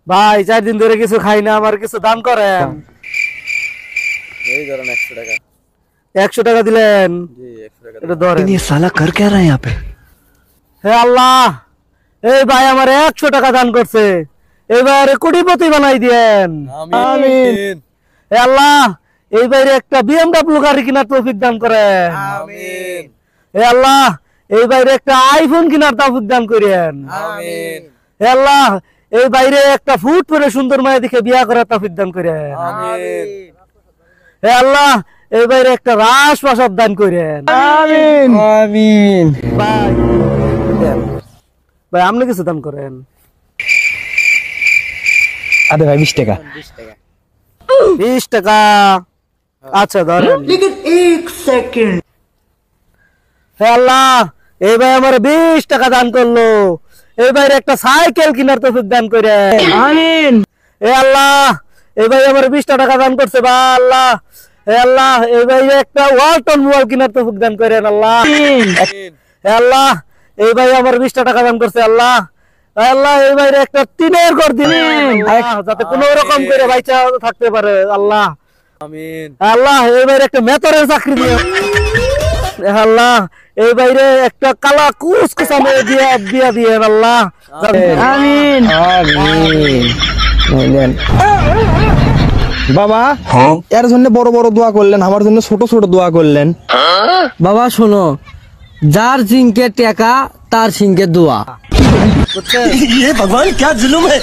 ভাই 4 দিন ধরে কিছু খাই না, আমার কিছু দান করেন। এই ধরেন 100 টাকা। 100 টাকা দিলেন? জি 100 টাকা। এটা ধরেন। ये साला कर क्या रहा है यहाँ पे? হে আল্লাহ, এই ভাই আমার 100 টাকা দান করছে, এবারে কোটিপতি বানাই দিয়েন। আমিন। হে আল্লাহ, এই বাইরে একটা BMW গাড়ি কেনার তৌফিক দান করেন। আমিন। হে আল্লাহ, এই বাইরে একটা আইফোন কেনার তৌফিক দান করেন। আমিন। হে আল্লাহ, এই বাইরে একটা ফুট করে সুন্দর মায়া দেখে বিয়া করার তৌফিক দান করেন। আমিন। হে আল্লাহ, এই বাইরে একটা রাজপ্রাসাদ দান করেন। आमीन आमीन। ভাই দেন। ভাই আপনি কিছু দান করেন। अबे भाई 20 टका। 20 টাকা। 20 টাকা। আচ্ছা ধরেন। लेकिन एक सेकंड হে আল্লাহ, এই ভাই আমার 20 টাকা দান করলো, এই বাইরে একটা সাইকেল কেনার তৌফিক দান করেন। आमीन। হে আল্লাহ, এই ভাই আমার 20 টাকা দান করছে। বা আল্লাহ, হে আল্লাহ, এই ভাই একটা ওয়ালটন মোবাইল কেনার তৌফিক দান করেন। আল্লাহ, আমিন। হে আল্লাহ, এই ভাই আমার 20 টাকা দান করছে। আল্লাহ, হে আল্লাহ, এই বাইরে একটা টিনের ঘর দিলেন, যাতে কোনো রকম করে বাইচা থাকতে পারে। আল্লাহ, আমিন। আল্লাহ, এই বাইরে একটা মেতরের চাকরি দিয়ে। হে আল্লাহ, এই বাইরে একটা কালা কুচকুচা মেয়ে দিয়া দিয়ে। আল্লাহ, आमीन आमीन। বাবা এর জন্য বড় বড় দোয়া করলেন, আমার জন্য ছোট ছোট দোয়া করলেন। বাবা শোনো, যার সিংকে টেকা তার সিংকে দোয়া। বুঝছেন? ये भगवान क्या जुलुम है।